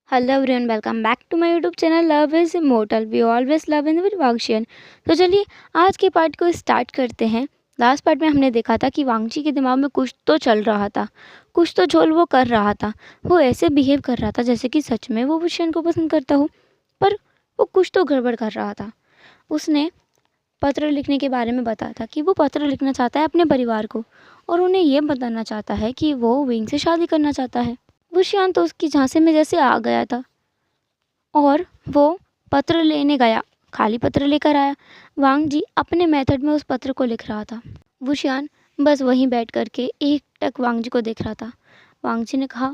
Hello everyone, welcome back to my YouTube channel love is immortal we always love in Wangxian. तो चलिए आज के part को start करते हैं। लास्ट पार्ट में हमने देखा था कि वांगची के दिमाग में कुछ तो चल रहा था, कुछ तो झोल वो कर रहा था। वो ऐसे बिहेव कर रहा था जैसे कि सच में वो वुशियन को पसंद करता हो, पर वो कुछ तो गड़बड़ कर रहा था। उसने पत्र लिखने के बारे में बताया था कि वो पत्र लिखना चाहता है अपने परिवार को, और उन्हें ये बताना चाहता है कि वो विंग से शादी करना चाहता है। वुशियान तो उसकी झांसे में जैसे आ गया था और वो पत्र लेने गया, खाली पत्र लेकर आया। वांग जी अपने मेथड में उस पत्र को लिख रहा था। वुशियान बस वहीं बैठ करके एक टक वांग जी को देख रहा था। वांग जी ने कहा,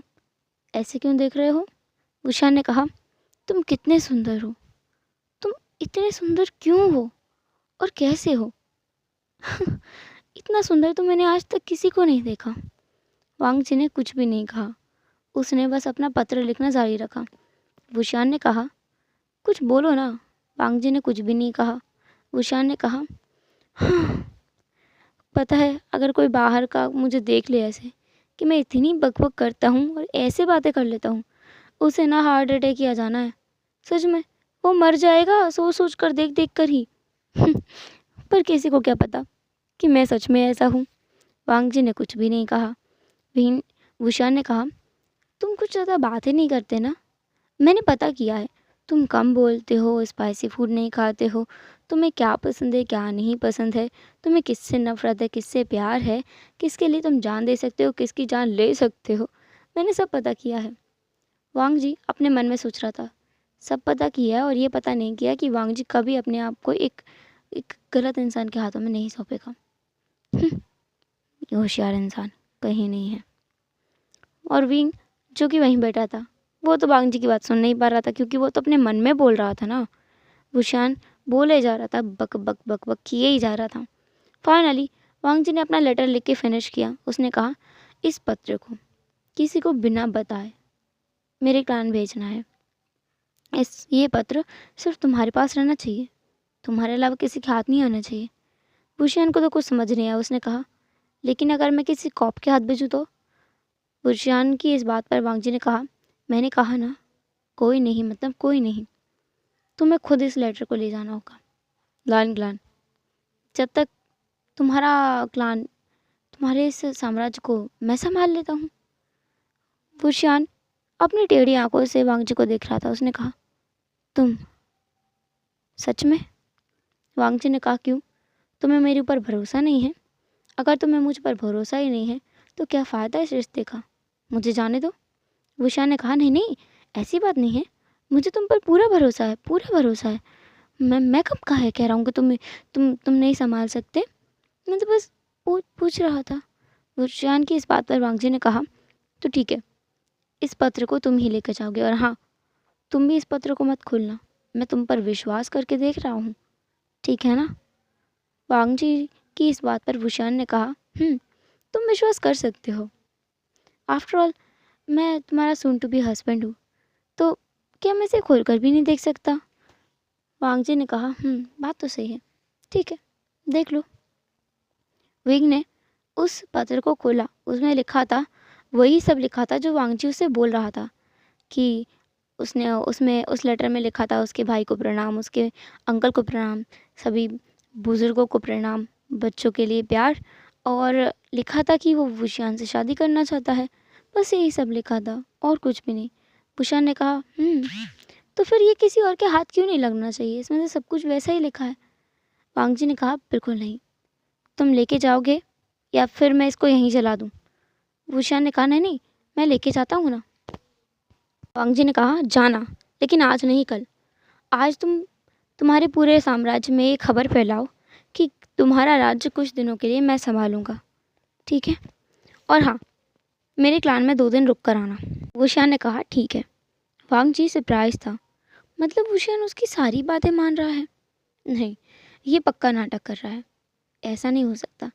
ऐसे क्यों देख रहे हो? वुशियान ने कहा, तुम कितने सुंदर हो, तुम इतने सुंदर क्यों हो और कैसे हो? इतना सुंदर तो मैंने आज तक किसी को नहीं देखा। वांग जी ने कुछ भी नहीं कहा, उसने बस अपना पत्र लिखना जारी रखा। वुशियान ने कहा, कुछ बोलो ना। वांग जी ने कुछ भी नहीं कहा। वुशियान ने कहा, हाँ, पता है अगर कोई बाहर का मुझे देख ले ऐसे कि मैं इतनी बकबक करता हूँ और ऐसे बातें कर लेता हूँ, उसे ना हार्ट अटैक ही आ जाना है। सच में वो मर जाएगा सोच सोच कर, देख देख कर ही। पर किसी को क्या पता कि मैं सच में ऐसा हूँ। वांग जी ने कुछ भी नहीं कहा। भीन वुशियान ने कहा, तुम कुछ ज़्यादा बातें नहीं करते ना? मैंने पता किया है, तुम कम बोलते हो, स्पाइसी फूड नहीं खाते हो, तुम्हें क्या पसंद है क्या नहीं पसंद है, तुम्हें किससे नफरत है किससे प्यार है, किसके लिए तुम जान दे सकते हो किसकी जान ले सकते हो। मैंने सब पता किया है। वांग जी अपने मन में सोच रहा था, सब पता किया है और ये पता नहीं किया कि वांग जी कभी अपने आप को एक गलत इंसान के हाथों में नहीं सौंपेगा। ये होशियार इंसान कहीं नहीं है। और विंग जो कि वहीं बैठा था, वो तो वांग जी की बात सुन नहीं पा रहा था क्योंकि वो तो अपने मन में बोल रहा था ना। वुशान बोले जा रहा था, बक बक बक बक किए ही जा रहा था। फाइनली वांग जी ने अपना लेटर लिख के फिनिश किया। उसने कहा, इस पत्र को किसी को बिना बताए मेरे क्लान भेजना है। ये पत्र सिर्फ तुम्हारे पास रहना चाहिए, तुम्हारे अलावा किसी के हाथ नहीं आना चाहिए। वुशियान को तो कुछ समझ नहीं आया। उसने कहा, लेकिन अगर मैं किसी कॉप के हाथ भेजूँ तो? वुशियान की इस बात पर वांग जी ने कहा, मैंने कहा ना, कोई नहीं मतलब कोई नहीं, तुम्हें खुद इस लेटर को ले जाना होगा। ग्लान ग्लान, जब तक तुम्हारा क्लान, तुम्हारे इस साम्राज्य को मैं संभाल लेता हूँ। वुशियान अपनी टेढ़ी आंखों से वांग जी को देख रहा था। उसने कहा, तुम सच में? वांग जी ने कहा, क्यों, तुम्हें मेरे ऊपर भरोसा नहीं है? अगर तुम्हें मुझ पर भरोसा ही नहीं है तो क्या फ़ायदा इस रिश्ते का, मुझे जाने दो। वुशियान ने कहा, नहीं नहीं, ऐसी बात नहीं है, मुझे तुम पर पूरा भरोसा है, पूरा भरोसा है। मैं कब कहा है कह रहा हूँ कि तुम नहीं संभाल सकते। मैं तो बस पूछ रहा था। वुशियान की इस बात पर वांग जी ने कहा, तो ठीक है, इस पत्र को तुम ही लेकर जाओगे, और हाँ, तुम भी इस पत्र को मत खोलना, मैं तुम पर विश्वास करके देख रहा हूँ, ठीक है ना? वांग जी की इस बात पर वुशियान ने कहा, तुम विश्वास कर सकते हो, आफ्टर ऑल मैं तुम्हारा सून टू बी हस्बैंड हूँ, तो क्या मैं इसे खोल कर भी नहीं देख सकता? वांग जी ने कहा, बात तो सही है, ठीक है, देख लो। विंग ने उस पत्र को खोला। उसमें लिखा था, वही सब लिखा था जो वांग जी उससे बोल रहा था कि उसने उसमें उस लेटर में लिखा था, उसके भाई को प्रणाम, उसके अंकल को प्रणाम, सभी बुज़ुर्गों को प्रणाम, बच्चों के लिए प्यार, और लिखा था कि वो वुशियान से शादी करना चाहता है। बस यही सब लिखा था और कुछ भी नहीं। वुशियान ने कहा, तो फिर ये किसी और के हाथ क्यों नहीं लगना चाहिए, इसमें तो सब कुछ वैसा ही लिखा है। वांग जी ने कहा, बिल्कुल नहीं, तुम लेके जाओगे या फिर मैं इसको यहीं जला दूँ? वुशियान ने कहा, नहीं नहीं, मैं लेके जाता हूँ ना। वांग जी ने कहा, जाना, लेकिन आज नहीं कल। आज तुम्हारे पूरे साम्राज्य में ये खबर फैलाओ कि तुम्हारा राज्य कुछ दिनों के लिए मैं संभालूंगा, ठीक है? और हाँ, मेरे क्लान में 2 दिन रुक कर आना। वुशियान ने कहा, ठीक है। वांग जी सरप्राइज था, मतलब वुशियान उसकी सारी बातें मान रहा है। नहीं, ये पक्का नाटक कर रहा है, ऐसा नहीं हो सकता,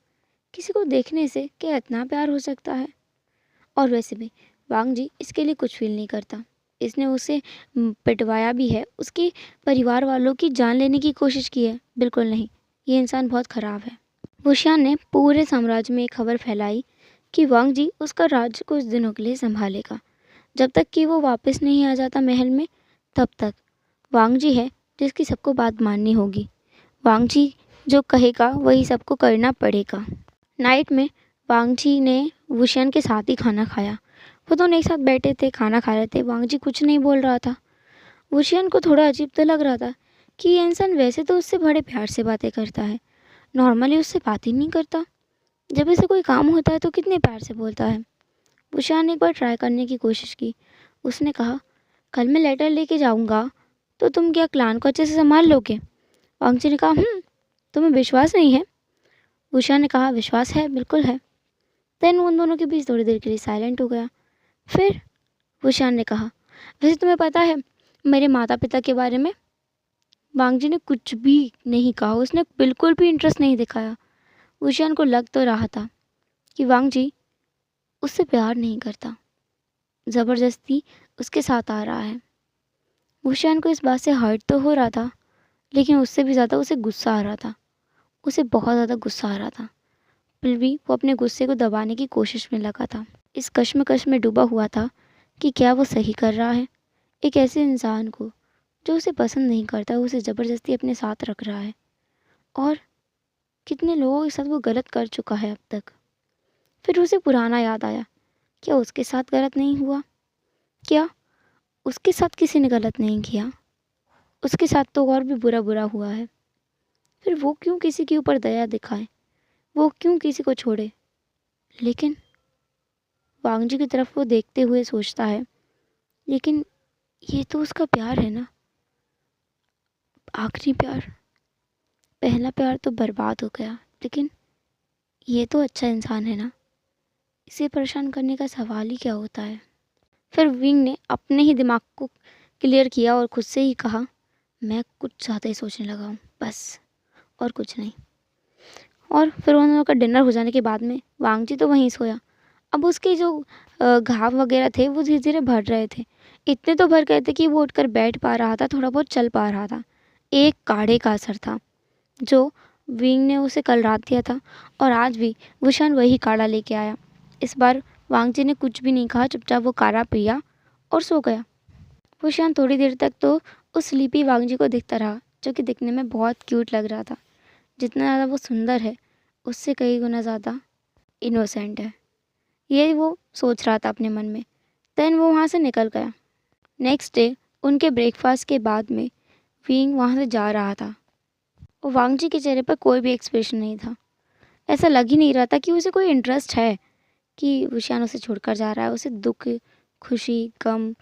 किसी को देखने से क्या इतना प्यार हो सकता है? और वैसे भी वांग जी इसके लिए कुछ फील नहीं करता। इसने उसे पिटवाया भी है, उसके परिवार वालों की जान लेने की कोशिश की है, बिल्कुल नहीं, ये इंसान बहुत ख़राब है। वुशियान ने पूरे साम्राज्य में एक खबर फैलाई कि वांग जी उसका राज्य कुछ दिनों के लिए संभालेगा। जब तक कि वो वापस नहीं आ जाता महल में, तब तक वांग जी है जिसकी सबको बात माननी होगी। वांग जी जो कहेगा वही सबको करना पड़ेगा। नाइट में वांग जी ने वुशियान के साथ ही खाना खाया। वो दोनों एक साथ बैठे थे, खाना खा रहे थे। वांग जी कुछ नहीं बोल रहा था। वुशियान को थोड़ा अजीब तो लग रहा था कि ये इंसान वैसे तो उससे बड़े प्यार से बातें करता है, नॉर्मली उससे बात ही नहीं करता। जब इसे कोई काम होता है तो कितने प्यार से बोलता है। वुशियान ने एक बार ट्राई करने की कोशिश की। उसने कहा, कल मैं लेटर लेके जाऊंगा तो तुम क्या क्लान को अच्छे से संभाल लोगे? वांग जी ने कहा, तुम्हें विश्वास नहीं है? वुशियान ने कहा, विश्वास है, बिल्कुल है। देन उन दोनों के बीच थोड़ी देर के लिए साइलेंट हो गया। फिर वुशियान ने कहा, वैसे तुम्हें पता है मेरे माता पिता के बारे में? वांग जी ने कुछ भी नहीं कहा। उसने बिल्कुल भी इंटरेस्ट नहीं दिखाया। वुशियान को लग तो रहा था कि वांग जी उससे प्यार नहीं करता, ज़बरदस्ती उसके साथ आ रहा है। वुशियान को इस बात से हर्ट तो हो रहा था, लेकिन उससे भी ज़्यादा उसे गुस्सा आ रहा था। उसे बहुत ज़्यादा गुस्सा आ रहा था। फिर भी वो अपने गुस्से को दबाने की कोशिश में लगा था। इस कश्मकश में डूबा हुआ था कि क्या वो सही कर रहा है। एक ऐसे इंसान को जो उसे पसंद नहीं करता, उसे ज़बरदस्ती अपने साथ रख रहा है। और कितने लोगों के साथ वो गलत कर चुका है अब तक। फिर उसे पुराना याद आया, क्या उसके साथ गलत नहीं हुआ? क्या उसके साथ किसी ने गलत नहीं किया? उसके साथ तो और भी बुरा बुरा हुआ है। फिर वो क्यों किसी के ऊपर दया दिखाए? वो क्यों किसी को छोड़े? लेकिन वांग जी की तरफ वो देखते हुए सोचता है, लेकिन ये तो उसका प्यार है ना, आखिरी प्यार। पहला प्यार तो बर्बाद हो गया, लेकिन ये तो अच्छा इंसान है ना, इसे परेशान करने का सवाल ही क्या होता है। फिर विंग ने अपने ही दिमाग को क्लियर किया और खुद से ही कहा, मैं कुछ ज़्यादा ही सोचने लगा हूँ, बस, और कुछ नहीं। और फिर उन लोगों का डिनर हो जाने के बाद में वांग जी तो वहीं सोया। अब उसके जो घाव वगैरह थे वो धीरे धीरे भर रहे थे। इतने तो भर गए थे कि वो उठकर बैठ पा रहा था, थोड़ा बहुत चल पा रहा था। एक काढ़े का असर था जो विंग ने उसे कल रात दिया था, और आज भी वुशियान वही काढ़ा लेके आया। इस बार वांग जी ने कुछ भी नहीं कहा, चुपचाप वो काढ़ा पिया और सो गया। वुशियान थोड़ी देर तक तो उस स्लीपी वांग जी को देखता रहा, जो कि दिखने में बहुत क्यूट लग रहा था। जितना ज़्यादा वो सुंदर है, उससे कई गुना ज़्यादा इनोसेंट है, ये वो सोच रहा था अपने मन में। देन वो वहाँ से निकल गया। नेक्स्ट डे उनके ब्रेकफास्ट के बाद में विंग वहाँ से जा रहा था और वांग जी के चेहरे पर कोई भी एक्सप्रेशन नहीं था। ऐसा लग ही नहीं रहा था कि उसे कोई इंटरेस्ट है कि वुशियान उसे छोड़कर जा रहा है। उसे दुख, खुशी, गम,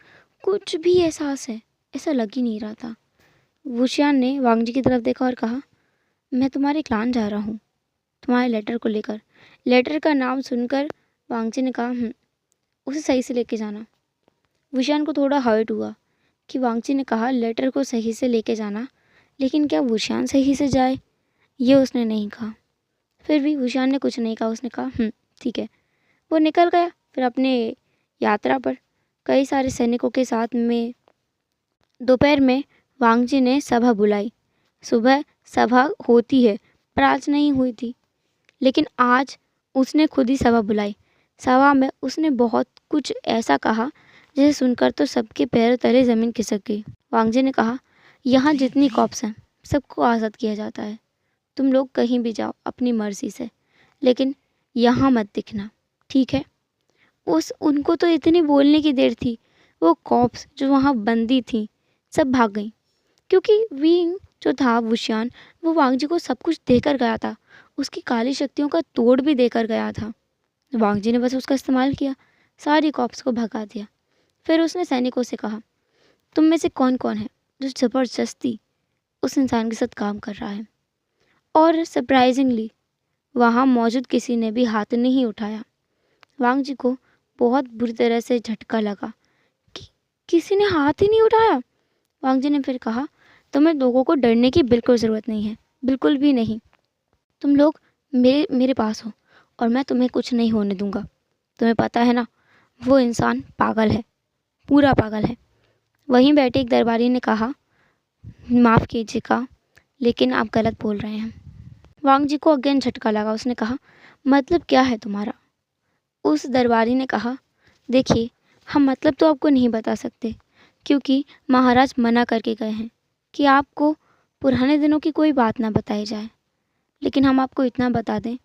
कुछ भी एहसास है, ऐसा लग ही नहीं रहा था। वुशियान ने वांग जी की तरफ देखा और कहा, मैं तुम्हारे क्लान जा रहा हूँ, तुम्हारे लेटर को लेकर। लेटर का नाम सुनकर वांग जी ने कहा, उसे सही से लेके जाना। वुशियान को थोड़ा हर्ट हुआ कि वांग जी ने कहा लेटर को सही से लेके जाना, लेकिन क्या वुशियान सही से जाए, ये उसने नहीं कहा। फिर भी वुशियान ने कुछ नहीं कहा। उसने कहा, ठीक है। वो निकल गया फिर अपने यात्रा पर कई सारे सैनिकों के साथ में। दोपहर में वांग जी ने सभा बुलाई। सुबह सभा होती है, पर आज नहीं हुई थी, लेकिन आज उसने खुद ही सभा बुलाई। सभा में उसने बहुत कुछ ऐसा कहा जिसे सुनकर तो सबके पैरों तले ज़मीन खिसक गई। वांग जी ने कहा, यहाँ जितनी कॉप्स हैं सबको आज़ाद किया जाता है। तुम लोग कहीं भी जाओ अपनी मर्ज़ी से, लेकिन यहाँ मत दिखना, ठीक है? उनको तो इतनी बोलने की देर थी, वो कॉप्स जो वहाँ बंदी थी सब भाग गईं, क्योंकि विंग जो था वुशियान, वो वांग जी को सब कुछ देकर गया था। उसकी काली शक्तियों का तोड़ भी देकर गया था। वांग जी ने बस उसका इस्तेमाल किया, सारी कॉप्स को भगा दिया। फिर उसने सैनिकों से कहा, तुम में से कौन कौन है जो ज़बरदस्ती उस इंसान के साथ काम कर रहा है? और सरप्राइजिंगली वहाँ मौजूद किसी ने भी हाथ नहीं उठाया। वांग जी को बहुत बुरी तरह से झटका लगा कि किसी ने हाथ ही नहीं उठाया। वांग जी ने फिर कहा, तुम्हें लोगों को डरने की बिल्कुल ज़रूरत नहीं है, बिल्कुल भी नहीं। तुम लोग मेरे पास हो और मैं तुम्हें कुछ नहीं होने दूंगा। तुम्हें पता है ना, वो इंसान पागल है, पूरा पागल है। वहीं बैठे एक दरबारी ने कहा, माफ़ कीजिएगा, लेकिन आप गलत बोल रहे हैं। वांग जी को अगेन झटका लगा। उसने कहा, मतलब क्या है तुम्हारा? उस दरबारी ने कहा, देखिए, हम मतलब तो आपको नहीं बता सकते, क्योंकि महाराज मना करके गए हैं कि आपको पुराने दिनों की कोई बात ना बताई जाए। लेकिन हम आपको इतना बता दें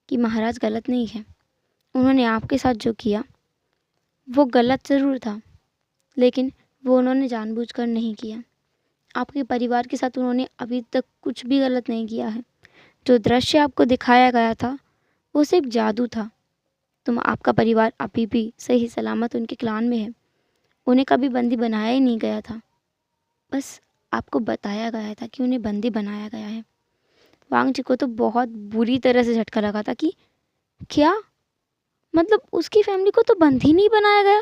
कि महाराज गलत नहीं है। उन्होंने आपके साथ जो किया वो गलत ज़रूर था, लेकिन वो उन्होंने जानबूझकर नहीं किया। आपके परिवार के साथ उन्होंने अभी तक कुछ भी गलत नहीं किया है। जो दृश्य आपको दिखाया गया था वो सिर्फ जादू था। आपका परिवार अभी भी सही सलामत उनके क्लान में है। उन्हें कभी बंदी बनाया ही नहीं गया था, बस आपको बताया गया था कि उन्हें बंदी बनाया गया है। वांग जी को तो बहुत बुरी तरह से झटका लगा था कि क्या, मतलब उसकी फैमिली को तो बंदी नहीं बनाया गया,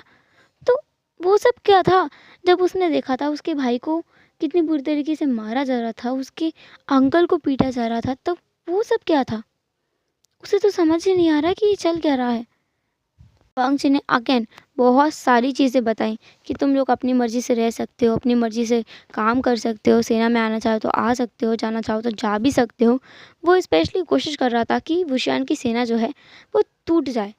तो वो सब क्या था? जब उसने देखा था उसके भाई को कितनी बुरी तरीके से मारा जा रहा था, उसके अंकल को पीटा जा रहा था, तब वो सब क्या था? उसे तो समझ ही नहीं आ रहा कि ये चल क्या रहा है। वांग जी ने अगेन बहुत सारी चीज़ें बताई कि तुम लोग अपनी मर्ज़ी से रह सकते हो, अपनी मर्ज़ी से काम कर सकते हो, सेना में आना चाहो तो आ सकते हो, जाना चाहो तो जा भी सकते हो। वो स्पेशली कोशिश कर रहा था कि वुशियान की सेना जो है वो टूट जाए,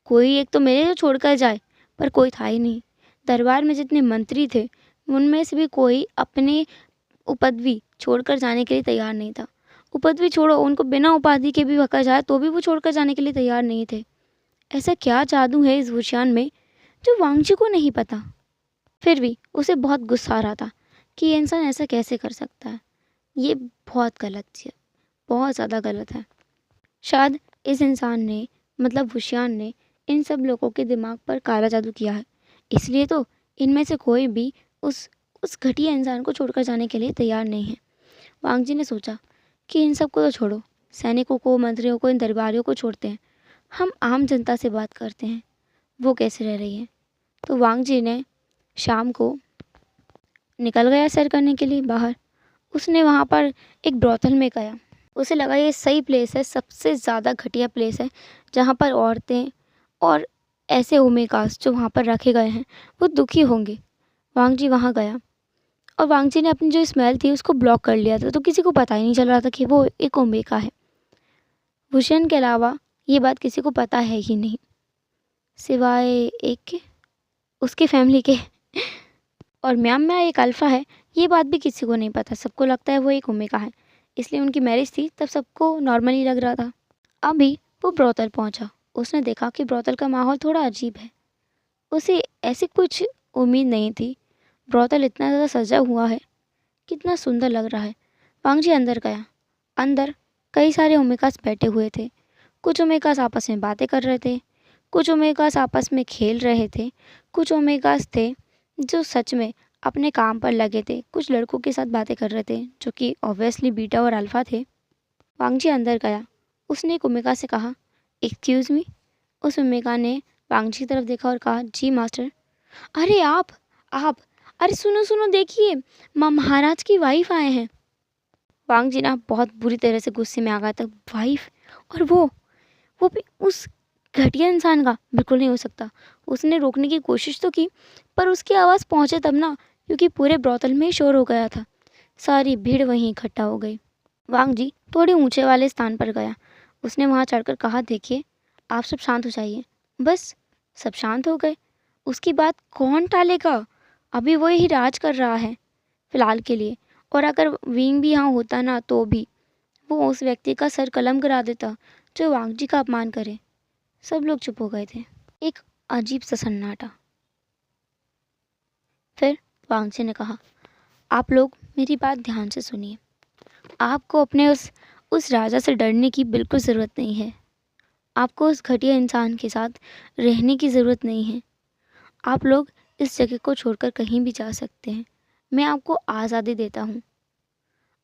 कोई एक तो मेरे जो छोड़कर जाए, पर कोई था ही नहीं। दरबार में जितने मंत्री थे उनमें से भी कोई अपने उपद्वी छोड़कर जाने के लिए तैयार नहीं था। उपद्वी छोड़ो, उनको बिना उपाधि के भी रखा जाए तो भी वो छोड़कर जाने के लिए तैयार नहीं थे। ऐसा क्या जादू है इस वुशियान में जो वांगजी को नहीं पता? फिर भी उसे बहुत गुस्सा आ रहा था कि ये इंसान ऐसा कैसे कर सकता है। ये बहुत गलत है, बहुत ज़्यादा गलत है। शायद इस इंसान ने, मतलब वुशियान ने, इन सब लोगों के दिमाग पर काला जादू किया है। इसलिए तो इनमें से कोई भी उस घटिया इंसान को छोड़कर जाने के लिए तैयार नहीं है। वांग जी ने सोचा कि इन सबको तो छोड़ो, सैनिकों को, मंत्रियों को, इन दरबारियों को छोड़ते हैं, हम आम जनता से बात करते हैं, वो कैसे रह रही है। तो वांग जी ने शाम को निकल गया सैर करने के लिए बाहर। उसने वहाँ पर एक ब्रोथल में गया। उसे लगा ये सही प्लेस है, सबसे ज़्यादा घटिया प्लेस है, जहाँ पर औरतें और ऐसे ओमेगास जो वहाँ पर रखे गए हैं वो दुखी होंगे। वांग जी वहाँ गया और वांग जी ने अपनी जो स्मेल थी उसको ब्लॉक कर लिया था, तो किसी को पता ही नहीं चल रहा था कि वो एक ओमेगा है। भूषण के अलावा ये बात किसी को पता है ही नहीं, सिवाय एक के, उसकी फैमिली के। और म्याम एक अल्फ़ा है, ये बात भी किसी को नहीं पता। सबको लगता है वो एक ओमेगा है, इसलिए उनकी मैरिज थी तब सबको नॉर्मली लग रहा था। अभी वो ब्रोथल पहुंचा। उसने देखा कि ब्रोथल का माहौल थोड़ा अजीब है। उसे ऐसी कुछ उम्मीद नहीं थी। ब्रोथल इतना ज़्यादा सजा हुआ है, कितना सुंदर लग रहा है। वांग जी अंदर गया। अंदर कई सारे ओमेगास बैठे हुए थे। कुछ ओमेगास आपस में बातें कर रहे थे, कुछ ओमेगास आपस में खेल रहे थे, कुछ ओमेगास थे जो सच में अपने काम पर लगे थे, कुछ लड़कों के साथ बातें कर रहे थे जो कि ऑब्वियसली बीटा और अल्फ़ा थे। वांग जी अंदर गया। उसने एक ओमेगा से कहा, एक्सक्यूज़ मी। उस ओमेगा ने वांग जी की तरफ देखा और कहा, जी मास्टर। अरे आप, अरे सुनो सुनो, देखिए महाराज की वाइफ आए हैं। वांग जी ना बहुत बुरी तरह से गुस्से में आ गया था। वाइफ, और वो भी उस घटिया इंसान का? बिल्कुल नहीं हो सकता। उसने रोकने की कोशिश तो की, पर उसकी आवाज़ पहुंचे तब ना, क्योंकि पूरे ब्रोथल में ही शोर हो गया था। सारी भीड़ वहीं इकट्ठा हो गई। वांग जी थोड़े ऊंचे वाले स्थान पर गया। उसने वहां चढ़कर कहा, देखिए आप सब शांत हो जाइए। बस सब शांत हो गए। उसकी बात कौन टालेगा? अभी वो ही राज कर रहा है फिलहाल के लिए, और अगर विंग भी यहाँ होता ना तो भी वो उस व्यक्ति का सर कलम करा देता जो वांग जी का अपमान करे। सब लोग चुप हो गए थे। एक अजीब सा सन्नाटा। फिर वांग जी ने कहा, आप लोग मेरी बात ध्यान से सुनिए। आपको अपने उस राजा से डरने की बिल्कुल ज़रूरत नहीं है। आपको उस घटिया इंसान के साथ रहने की ज़रूरत नहीं है। आप लोग इस जगह को छोड़कर कहीं भी जा सकते हैं। मैं आपको आज़ादी देता हूँ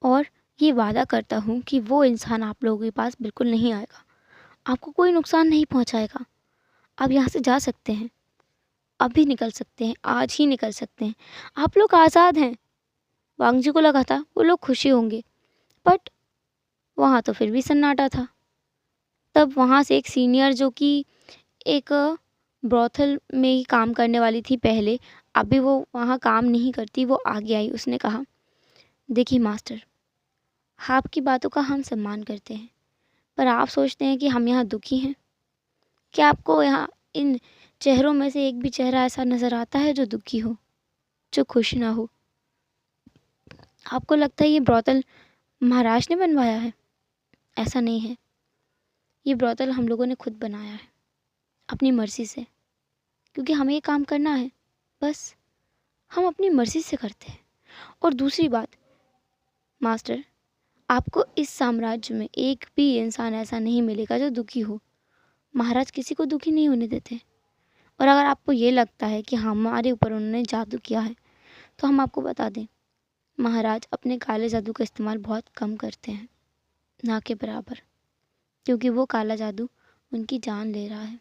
और ये वादा करता हूँ कि वो इंसान आप लोगों के पास बिल्कुल नहीं आएगा, आपको कोई नुकसान नहीं पहुँचाएगा। आप यहाँ से जा सकते हैं, अभी निकल सकते हैं, आज ही निकल सकते हैं। आप लोग आज़ाद हैं। वांग जी को लगा था वो लोग खुशी होंगे, बट वहाँ तो फिर भी सन्नाटा था। तब वहाँ से एक सीनियर, जो कि एक ब्रोथल में ही काम करने वाली थी पहले, अभी वो वहाँ काम नहीं करती, वो आगे आई। उसने कहा, देखिए मास्टर, आपकी बातों का हम सम्मान करते हैं, पर आप सोचते हैं कि हम यहाँ दुखी हैं? क्या आपको यहाँ इन चेहरों में से एक भी चेहरा ऐसा नज़र आता है जो दुखी हो, जो खुश ना हो? आपको लगता है ये ब्रोथल महाराज ने बनवाया है? ऐसा नहीं है। ये ब्रोथल हम लोगों ने खुद बनाया है, अपनी मर्ज़ी से, क्योंकि हमें ये काम करना है। बस हम अपनी मर्ज़ी से करते हैं। और दूसरी बात मास्टर, आपको इस साम्राज्य में एक भी इंसान ऐसा नहीं मिलेगा जो दुखी हो। महाराज किसी को दुखी नहीं होने देते। और अगर आपको ये लगता है कि हमारे ऊपर उन्होंने जादू किया है, तो हम आपको बता दें, महाराज अपने काले जादू का इस्तेमाल बहुत कम करते हैं, ना के बराबर, क्योंकि वो काला जादू उनकी जान ले रहा है।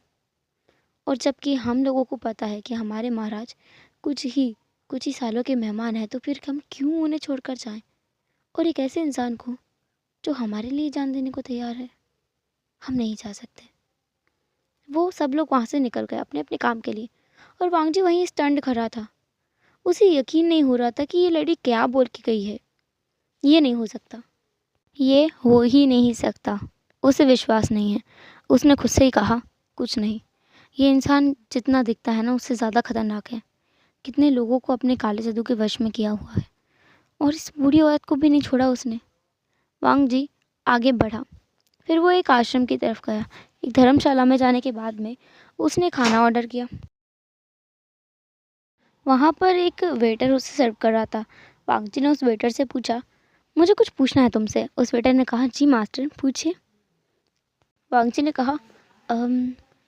और जबकि हम लोगों को पता है कि हमारे महाराज कुछ ही सालों के मेहमान हैं, तो फिर हम क्यों उन्हें छोड़कर जाएं? और एक ऐसे इंसान को जो हमारे लिए जान देने को तैयार है, हम नहीं जा सकते। वो सब लोग वहाँ से निकल गए अपने अपने काम के लिए, और वांगजी वहीं स्टंड खड़ा था। उसे यकीन नहीं हो रहा था कि ये लड़की क्या बोल के गई है। ये नहीं हो सकता, ये हो ही नहीं सकता। उसे विश्वास नहीं है। उसने खुद से ही कहा, कुछ नहीं, ये इंसान जितना दिखता है ना, उससे ज़्यादा खतरनाक है। कितने लोगों को अपने काले जादू के वश में किया हुआ है, और इस बूढ़ी औरत को भी नहीं छोड़ा उसने। वांगजी आगे बढ़ा। फिर वो एक आश्रम की तरफ गया। एक धर्मशाला में जाने के बाद में उसने खाना ऑर्डर किया। वहाँ पर एक वेटर उसे सर्व कर रहा था। वांगजी ने उस वेटर से पूछा, मुझे कुछ पूछना है तुमसे। उस वेटर ने कहा, जी मास्टर, पूछिए। वांगजी ने कहा,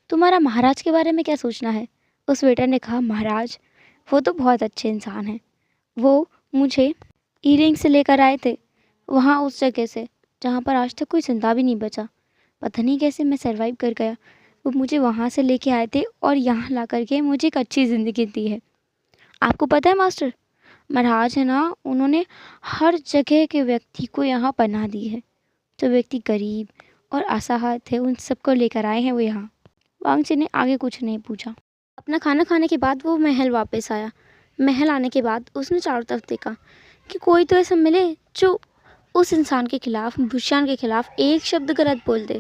तुम्हारा महाराज के बारे में क्या सोचना है? उस वेटर ने कहा, महाराज वो तो बहुत अच्छे इंसान हैं। वो मुझे ईयरिंग से लेकर आए थे, वहाँ उस जगह से जहाँ पर आज तक कोई जिंदा भी नहीं बचा। पता नहीं कैसे मैं सरवाइव कर गया। वो मुझे वहाँ से लेके आए थे और यहाँ ला करके मुझे एक अच्छी ज़िंदगी दी है। आपको पता है मास्टर, महाराज है ना, उन्होंने हर जगह के व्यक्ति को यहाँ पनाह दी है। जो व्यक्ति गरीब और असहाय थे, उन सबको लेकर आए हैं वो यहाँ। वांगजी ने आगे कुछ नहीं पूछा। अपना खाना खाने के बाद वो महल वापस आया। महल आने के बाद उसने चारों तरफ देखा कि कोई तो ऐसा मिले जो उस इंसान के खिलाफ, बुशियान के खिलाफ एक शब्द गलत बोल दे।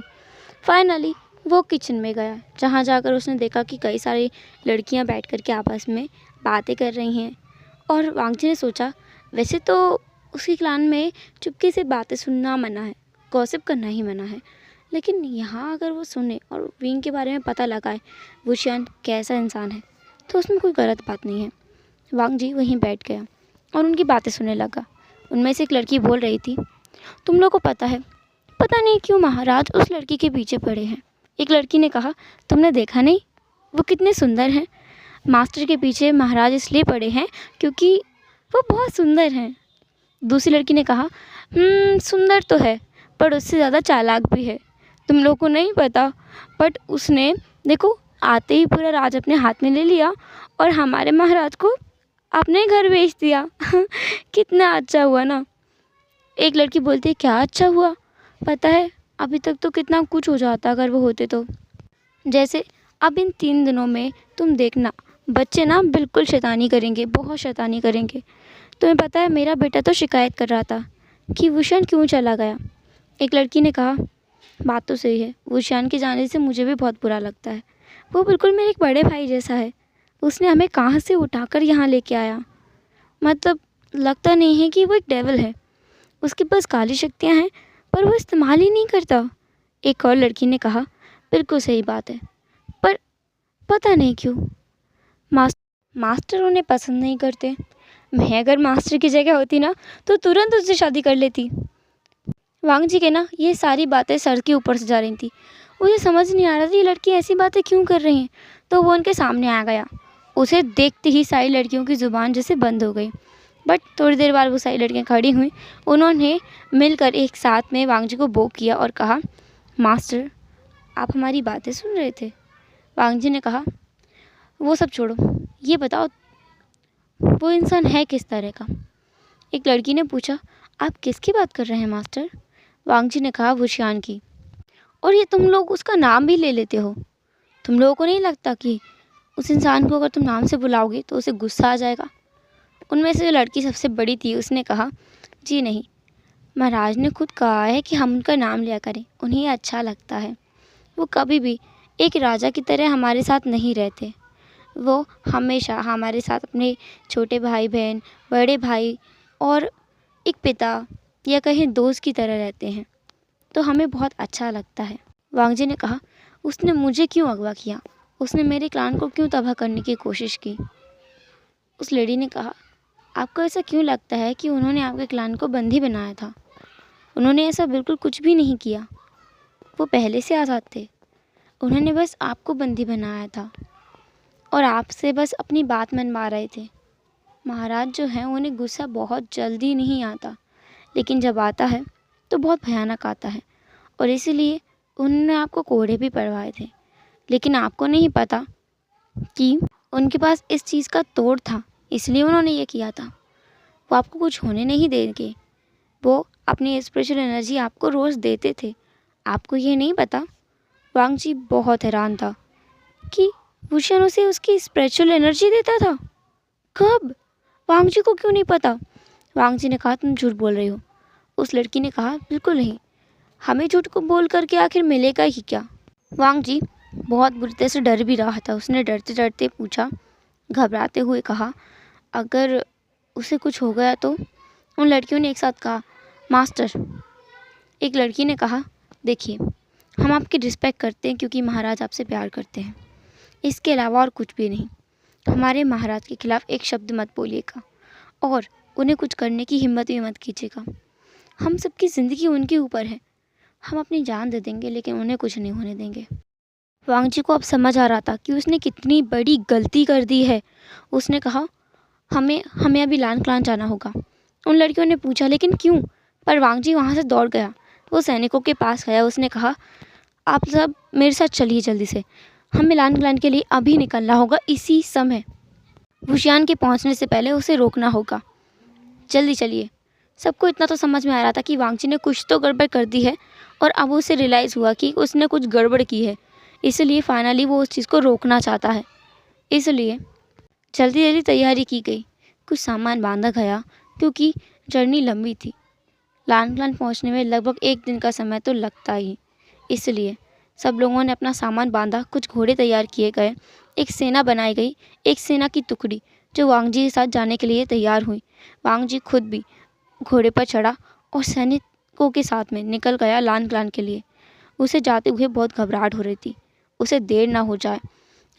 फाइनली वो किचन में गया, जहाँ जाकर उसने देखा कि कई सारी लड़कियाँ बैठ कर के आपस में बातें कर रही हैं। और वांगजी ने सोचा, वैसे तो उसी क्लान में चुपके से बातें सुनना मना है, गॉसिप करना ही मना है, लेकिन यहाँ अगर वो सुने और विंग के बारे में पता लगाए बुशियान कैसा इंसान है, तो उसमें कोई गलत बात नहीं है। वांगजी वहीं बैठ गया और उनकी बातें सुनने लगा। उनमें से एक लड़की बोल रही थी, तुम लोगों को पता है, पता नहीं क्यों महाराज उस लड़की के पीछे पड़े हैं। एक लड़की ने कहा, तुमने देखा नहीं वो कितने सुंदर हैं? मास्टर के पीछे महाराज इसलिए पड़े हैं क्योंकि वो बहुत सुंदर हैं। दूसरी लड़की ने कहा, सुंदर तो है पर उससे ज़्यादा चालाक भी है। तुम लोगों को नहीं पता, बट उसने देखो आते ही पूरा राज अपने हाथ में ले लिया और हमारे महाराज को अपने घर भेज दिया। कितना अच्छा हुआ ना। एक लड़की बोलती है, क्या अच्छा हुआ? पता है अभी तक तो कितना कुछ हो जाता अगर वो होते तो। जैसे अब इन 3 दिनों में तुम देखना, बच्चे ना बिल्कुल शैतानी करेंगे, बहुत शैतानी करेंगे। तुम्हें पता है मेरा बेटा तो शिकायत कर रहा था कि वुशान क्यों चला गया। एक लड़की ने कहा, बात तो सही है, वुशान के जाने से मुझे भी बहुत बुरा लगता है। वो बिल्कुल मेरे एक बड़े भाई जैसा है। उसने हमें कहाँ से उठाकर यहाँ लेके आया। मतलब लगता नहीं है कि वो एक डेविल है। उसके पास काली शक्तियाँ हैं पर वो इस्तेमाल ही नहीं करता। एक और लड़की ने कहा, बिल्कुल सही बात है, पर पता नहीं क्यों मास्टर उन्हें पसंद नहीं करते। मैं अगर मास्टर की जगह होती ना तो तुरंत उससे शादी कर लेती। वांगजी के ना ये सारी बातें सर के ऊपर से जा रही थी। उसे समझ नहीं आ रहा था ये लड़की ऐसी बातें क्यों कर रही हैं। तो वो उनके सामने आ गया। उसे देखते ही सारी लड़कियों की ज़ुबान जैसे बंद हो गई। बट थोड़ी देर बाद वो सारी लड़कियाँ खड़ी हुई। उन्होंने मिलकर एक साथ में वांगजी को बो किया और कहा, मास्टर आप हमारी बातें सुन रहे थे? वांगजी ने कहा, वो सब छोड़ो, ये बताओ वो इंसान है किस तरह का? एक लड़की ने पूछा, आप किसकी बात कर रहे हैं मास्टर? वांगजी ने कहा, वुशियान की। और ये तुम लोग उसका नाम भी ले लेते हो। तुम लोगों को नहीं लगता कि उस इंसान को अगर तुम नाम से बुलाओगे तो उसे गुस्सा आ जाएगा? उनमें से जो लड़की सबसे बड़ी थी उसने कहा, जी नहीं, महाराज ने खुद कहा है कि हम उनका नाम लिया करें, उन्हें अच्छा लगता है। वो कभी भी एक राजा की तरह हमारे साथ नहीं रहते। वो हमेशा हमारे साथ अपने छोटे भाई बहन, बड़े भाई और एक पिता या कहीं दोस्त की तरह रहते हैं, तो हमें बहुत अच्छा लगता है। वांग जी ने कहा, उसने मुझे क्यों अगवा किया? उसने मेरे क्लान को क्यों तबाह करने की कोशिश की? उस लेडी ने कहा, आपको ऐसा क्यों लगता है कि उन्होंने आपके क्लान को बंदी बनाया था? उन्होंने ऐसा बिल्कुल कुछ भी नहीं किया। वो पहले से आज़ाद थे। उन्होंने बस आपको बंदी बनाया था और आपसे बस अपनी बात मनवा रहे थे। महाराज जो हैं उन्हें गुस्सा बहुत जल्दी नहीं आता, लेकिन जब आता है तो बहुत भयानक आता है, और इसीलिए उन्होंने आपको कोड़े भी पड़वाए थे। लेकिन आपको नहीं पता कि उनके पास इस चीज़ का तोड़ था, इसलिए उन्होंने ये किया था। वो आपको कुछ होने नहीं देंगे। वो अपनी स्पेशल एनर्जी आपको रोज़ देते थे। आपको ये नहीं पता? वांग जी बहुत हैरान था कि वुशियान उसे उसकी स्पिरिचुअल एनर्जी देता था। कब? वांग जी को क्यों नहीं पता? वांग जी ने कहा, तुम झूठ बोल रही हो। उस लड़की ने कहा, बिल्कुल नहीं, हमें झूठ को बोल करके आखिर मिलेगा ही क्या? वांग जी बहुत बुरी तरह से डर भी रहा था। उसने डरते डरते पूछा, घबराते हुए कहा, अगर उसे कुछ हो गया तो? उन लड़कियों ने एक साथ कहा, मास्टर। एक लड़की ने कहा, देखिए, हम आपकी रिस्पेक्ट करते हैं क्योंकि महाराज आपसे प्यार करते हैं, इसके अलावा और कुछ भी नहीं। हमारे महाराज के खिलाफ एक शब्द मत बोलिएगा और उन्हें कुछ करने की हिम्मत भी मत कीजिएगा। हम सबकी ज़िंदगी उनके ऊपर है। हम अपनी जान दे देंगे लेकिन उन्हें कुछ नहीं होने देंगे। वांग जी को अब समझ आ रहा था कि उसने कितनी बड़ी गलती कर दी है। उसने कहा, हमें अभी लान क्लान जाना होगा। उन लड़कियों ने पूछा, लेकिन क्यों? पर वांग जी वहाँ से दौड़ गया। वो सैनिकों के पास गया। उसने कहा, आप सब मेरे साथ चलिए जल्दी से, हमें लान क्लान के लिए अभी निकलना होगा, इसी समय। वुशियान के पहुँचने से पहले उसे रोकना होगा। जल्दी चलिए। सबको इतना तो समझ में आ रहा था कि वांग जी ने कुछ तो गड़बड़ कर दी है, और अब उसे रियलाइज़ हुआ कि उसने कुछ गड़बड़ की है, इसलिए फाइनली वो उस चीज़ को रोकना चाहता है। इसलिए जल्दी जल्दी तैयारी की गई। कुछ सामान बांधा गया क्योंकि जर्नी लंबी थी। लान क्लान पहुँचने में लगभग 1 दिन का समय तो लगता ही, इसलिए सब लोगों ने अपना सामान बांधा। कुछ घोड़े तैयार किए गए, एक सेना बनाई गई, एक सेना की टुकड़ी जो वांग जी के साथ जाने के लिए तैयार हुई। वांग जी खुद भी घोड़े पर चढ़ा और सैनिकों के साथ में निकल गया लान क्लान के लिए। उसे जाते हुए बहुत घबराहट हो रही थी, उसे देर ना हो जाए।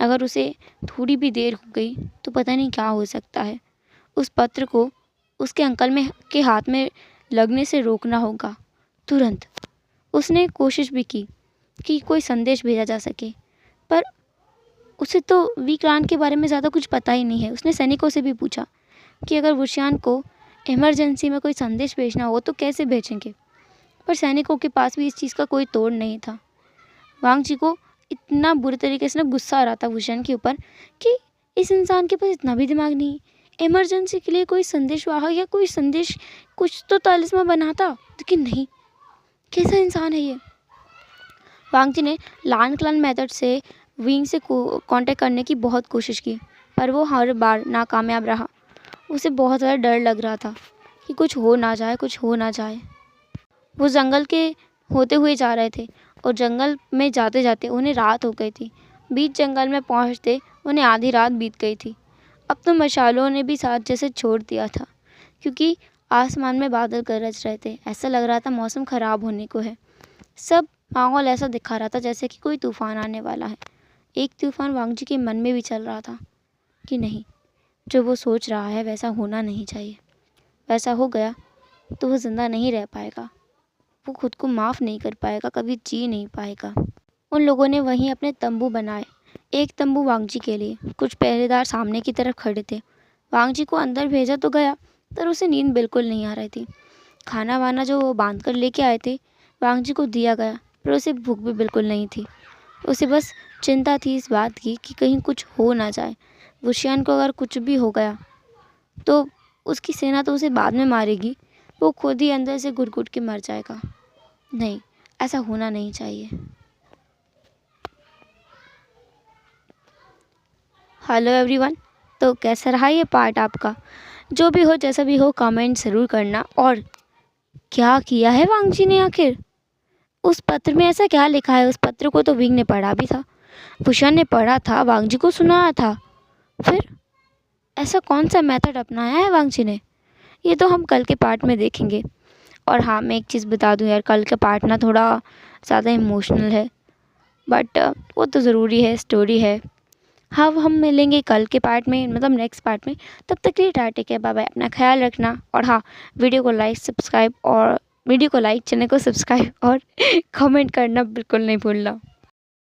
अगर उसे थोड़ी भी देर हो गई तो पता नहीं क्या हो सकता है। उस पत्र को उसके अंकल के हाथ में लगने से रोकना होगा तुरंत। उसने कोशिश भी की कि कोई संदेश भेजा जा सके, पर उसे तो वीक्रांत के बारे में ज़्यादा कुछ पता ही नहीं है। उसने सैनिकों से भी पूछा कि अगर वुशियान को इमरजेंसी में कोई संदेश भेजना हो तो कैसे भेजेंगे, पर सैनिकों के पास भी इस चीज़ का कोई तोड़ नहीं था। वांग जी को इतना बुरी तरीके से गुस्सा आ रहा था वुशियान के ऊपर कि इस इंसान के पास इतना भी दिमाग नहीं, इमरजेंसी के लिए कोई संदेश वाहक या कोई संदेश कुछ तो तालिस्मा बनाता, लेकिन नहीं, कैसा इंसान है ये। वांग जी ने लान क्लान मेथड से विंग से कांटेक्ट करने की बहुत कोशिश की, पर वो हर बार नाकामयाब रहा। उसे बहुत ज़्यादा डर लग रहा था कि कुछ हो ना जाए, कुछ हो ना जाए। वो जंगल के होते हुए जा रहे थे और जंगल में जाते जाते उन्हें रात हो गई थी। बीच जंगल में पहुंचते उन्हें आधी रात बीत गई थी। अब तो मशालों ने भी साथ जैसे छोड़ दिया था, क्योंकि आसमान में बादल गरज रहे थे। ऐसा लग रहा था मौसम ख़राब होने को है। सब माहौल ऐसा दिखा रहा था जैसे कि कोई तूफ़ान आने वाला है। एक तूफ़ान वांग जी के मन में भी चल रहा था कि नहीं, जो वो सोच रहा है वैसा होना नहीं चाहिए। वैसा हो गया तो वो ज़िंदा नहीं रह पाएगा, वो खुद को माफ़ नहीं कर पाएगा, कभी जी नहीं पाएगा। उन लोगों ने वहीं अपने तंबू बनाए। एक तंबू वांग जी के लिए, कुछ पहरेदार सामने की तरफ खड़े थे। वांग जी को अंदर भेजा तो गया, पर उसे नींद बिल्कुल नहीं आ रही थी। खाना वाना जो वो बांध कर लेके आए थे वांग जी को दिया गया, पर उसे भूख भी बिल्कुल नहीं थी। उसे बस चिंता थी इस बात की कि कहीं कुछ हो ना जाए। वुशियान को अगर कुछ भी हो गया तो उसकी सेना तो उसे बाद में मारेगी, वो खुद ही अंदर से घुट घुट के मर जाएगा। नहीं, ऐसा होना नहीं चाहिए। हेलो एवरीवन, तो कैसा रहा ये पार्ट आपका? जो भी हो, जैसा भी हो, कमेंट ज़रूर करना। और क्या किया है वांग जी ने आखिर? उस पत्र में ऐसा क्या लिखा है? उस पत्र को तो विंग ने पढ़ा भी था, भूषण ने पढ़ा था, वांग जी को सुनाया था। फिर ऐसा कौन सा मेथड अपनाया है वांगची ने, ये तो हम कल के पार्ट में देखेंगे। और हाँ, मैं एक चीज़ बता दूँ यार, कल का पार्ट ना थोड़ा ज़्यादा इमोशनल है, बट वो तो ज़रूरी है, स्टोरी है। हाँ, अब हम मिलेंगे कल के पार्ट में, मतलब नेक्स्ट पार्ट में। तब तक के लिए टाटा, क्या बाय बाय, अपना ख्याल रखना। और हाँ, वीडियो को लाइक, चैनल को सब्सक्राइब और कमेंट करना बिल्कुल नहीं भूलना।